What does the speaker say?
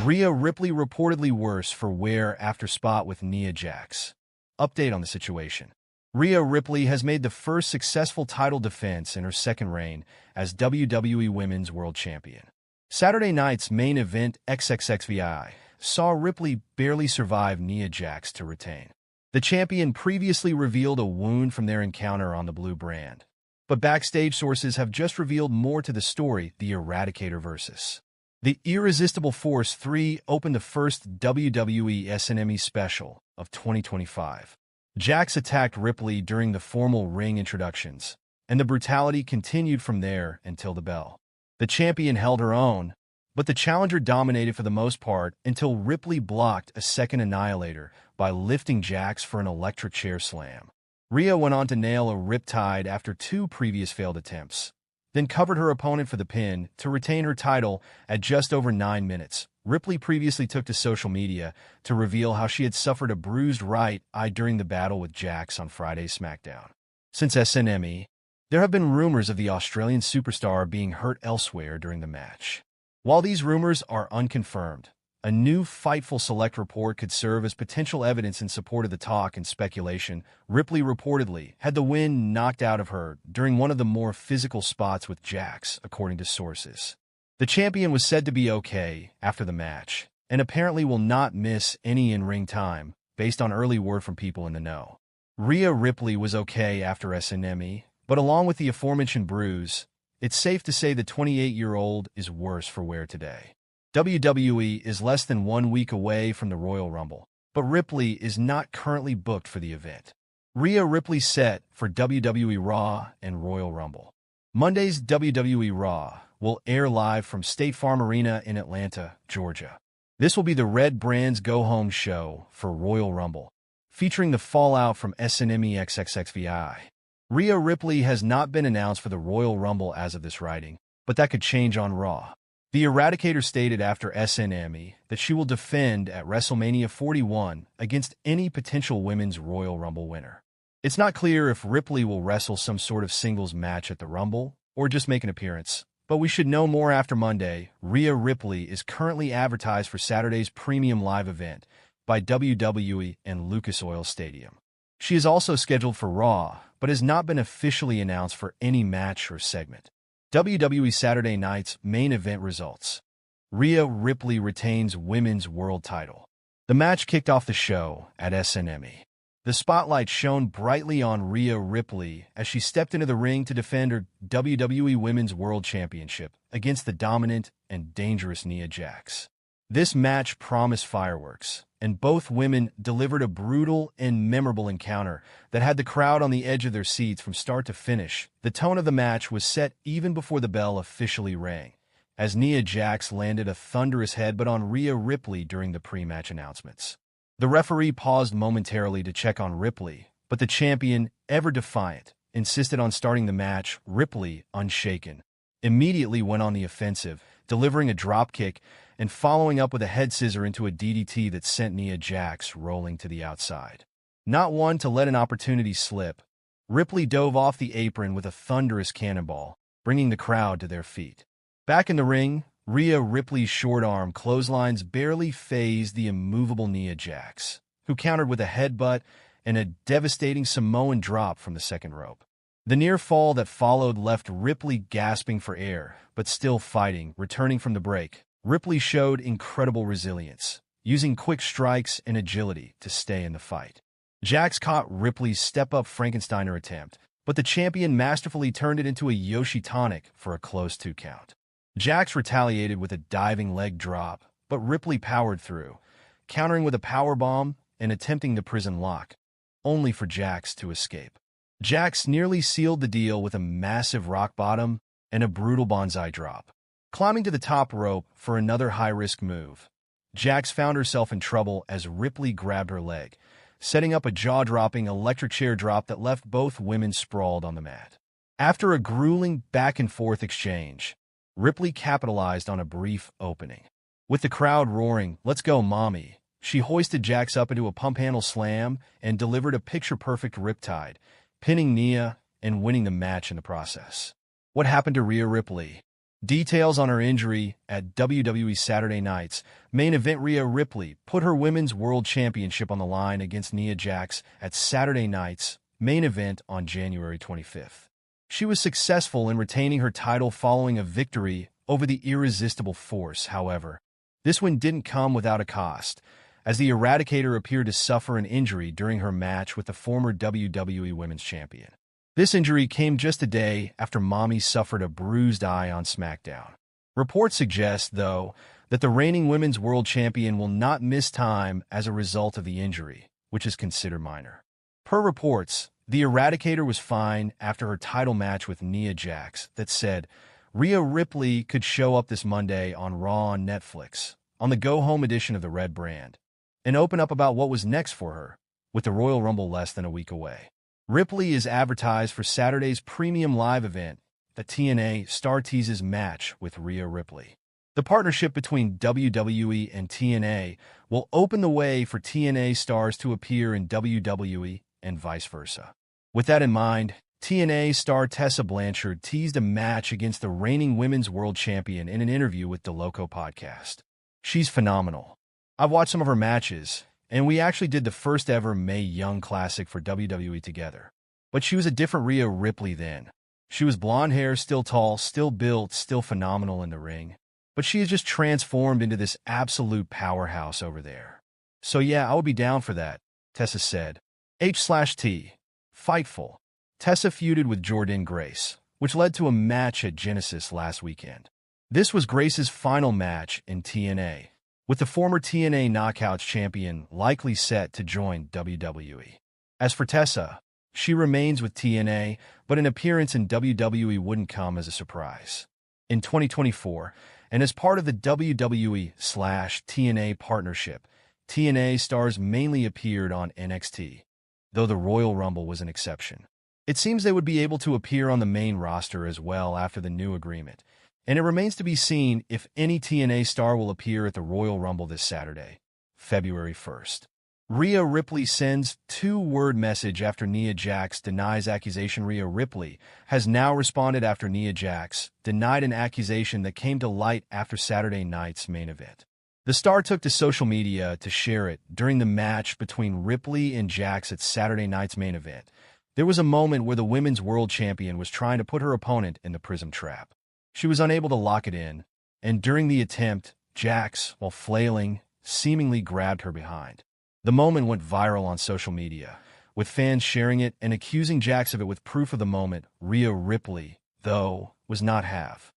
Rhea Ripley reportedly worse for wear after spot with Nia Jax. Update on the situation. Rhea Ripley has made the first successful title defense in her second reign as WWE Women's World Champion. Saturday night's main event XXXVIII saw Ripley barely survive Nia Jax to retain. The champion previously revealed a wound from their encounter on the blue brand, but backstage sources have just revealed more to the story. The Eradicator versus The Irresistible Force 3 opened the first WWE SNME special of 2025. Jax attacked Ripley during the formal ring introductions, and the brutality continued from there until the bell. The champion held her own, but the challenger dominated for the most part until Ripley blocked a second annihilator by lifting Jax for an electric chair slam. Rhea went on to nail a riptide after two previous failed attempts, then covered her opponent for the pin to retain her title at just over 9 minutes. Ripley previously took to social media to reveal how she had suffered a bruised right eye during the battle with Jax on Friday's SmackDown. Since SNME, there have been rumors of the Australian superstar being hurt elsewhere during the match. While these rumors are unconfirmed, a new Fightful Select report could serve as potential evidence in support of the talk and speculation. Ripley reportedly had the wind knocked out of her during one of the more physical spots with Jax, according to sources. The champion was said to be okay after the match, and apparently will not miss any in-ring time, based on early word from people in the know. Rhea Ripley was okay after SNME, but along with the aforementioned bruise, it's safe to say the 28-year-old is worse for wear today. WWE is less than 1 week away from the Royal Rumble, but Ripley is not currently booked for the event. Rhea Ripley set for WWE RAW and Royal Rumble. Monday's WWE RAW will air live from State Farm Arena in Atlanta, Georgia. This will be the Red Brand's go-home show for Royal Rumble, featuring the fallout from SNME XXXVIII. Rhea Ripley has not been announced for the Royal Rumble as of this writing, but that could change on Raw. The Eradicator stated after SNME that she will defend at WrestleMania 41 against any potential Women's Royal Rumble winner. It's not clear if Ripley will wrestle some sort of singles match at the Rumble or just make an appearance, but we should know more after Monday. Rhea Ripley is currently advertised for Saturday's premium live event by WWE and Lucas Oil Stadium. She is also scheduled for Raw, but has not been officially announced for any match or segment. WWE Saturday night's main event results. Rhea Ripley retains Women's World Title. The match kicked off the show at SNME. The spotlight shone brightly on Rhea Ripley as she stepped into the ring to defend her WWE Women's World Championship against the dominant and dangerous Nia Jax. This match promised fireworks, and both women delivered a brutal and memorable encounter that had the crowd on the edge of their seats from start to finish. The tone of the match was set even before the bell officially rang, as Nia Jax landed a thunderous headbutt on Rhea Ripley during the pre-match announcements. The referee paused momentarily to check on Ripley, but the champion, ever defiant, insisted on starting the match. Ripley, unshaken, immediately went on the offensive, delivering a dropkick and following up with a head scissor into a DDT that sent Nia Jax rolling to the outside. Not one to let an opportunity slip, Ripley dove off the apron with a thunderous cannonball, bringing the crowd to their feet. Back in the ring, Rhea Ripley's short-arm clotheslines barely fazed the immovable Nia Jax, who countered with a headbutt and a devastating Samoan drop from the second rope. The near fall that followed left Ripley gasping for air, but still fighting. Returning from the break, Ripley showed incredible resilience, using quick strikes and agility to stay in the fight. Jax caught Ripley's step-up Frankensteiner attempt, but the champion masterfully turned it into a Yoshi tonic for a close 2 count. Jax retaliated with a diving leg drop, but Ripley powered through, countering with a powerbomb and attempting the prison lock, only for Jax to escape. Jax nearly sealed the deal with a massive rock bottom and a brutal bonsai drop. Climbing to the top rope for another high-risk move, Jax found herself in trouble as Ripley grabbed her leg, setting up a jaw-dropping electric chair drop that left both women sprawled on the mat. After a grueling back-and-forth exchange, Ripley capitalized on a brief opening. With the crowd roaring, "Let's go, mommy," she hoisted Jax up into a pump handle slam and delivered a picture-perfect riptide, pinning Nia and winning the match in the process. What happened to Rhea Ripley? Details on her injury at WWE Saturday Night's main event. Rhea Ripley put her Women's World Championship on the line against Nia Jax at Saturday Night's main event on January 25th. She was successful in retaining her title following a victory over the Irresistible Force. However, this win didn't come without a cost, as the Eradicator appeared to suffer an injury during her match with the former WWE Women's Champion. This injury came just a day after Mommy suffered a bruised eye on SmackDown. Reports suggest, though, that the reigning Women's World Champion will not miss time as a result of the injury, which is considered minor. Per reports, the Eradicator was fine after her title match with Nia Jax that said Rhea Ripley could show up this Monday on Raw on Netflix, on the go-home edition of the Red brand, and open up about what was next for her, with the Royal Rumble less than a week away. Ripley is advertised for Saturday's premium live event, the TNA Star Teases match with Rhea Ripley. The partnership between WWE and TNA will open the way for TNA stars to appear in WWE and vice versa. With that in mind, TNA star Tessa Blanchard teased a match against the reigning Women's World Champion in an interview with DeLoco podcast. She's phenomenal. I've watched some of her matches, and we actually did the first ever Mae Young Classic for WWE together. But she was a different Rhea Ripley then. She was blonde hair, still tall, still built, still phenomenal in the ring. But she has just transformed into this absolute powerhouse over there. So yeah, I would be down for that, Tessa said. H/T. Fightful. Tessa feuded with Jordynne Grace, which led to a match at Genesis last weekend. This was Grace's final match in TNA, with the former TNA Knockouts champion likely set to join WWE. As for Tessa, she remains with TNA, but an appearance in WWE wouldn't come as a surprise. In 2024, and as part of the WWE/TNA partnership, TNA stars mainly appeared on NXT, though the Royal Rumble was an exception. It seems they would be able to appear on the main roster as well after the new agreement, and it remains to be seen if any TNA star will appear at the Royal Rumble this Saturday, February 1st. Rhea Ripley sends two-word message after Nia Jax denies accusation. Rhea Ripley has now responded after Nia Jax denied an accusation that came to light after Saturday night's main event. The star took to social media to share it during the match between Ripley and Jax at Saturday night's main event. There was a moment where the Women's World Champion was trying to put her opponent in the prism trap. She was unable to lock it in, and during the attempt, Jax, while flailing, seemingly grabbed her behind. The moment went viral on social media, with fans sharing it and accusing Jax of it with proof of the moment. Rhea Ripley, though, was not have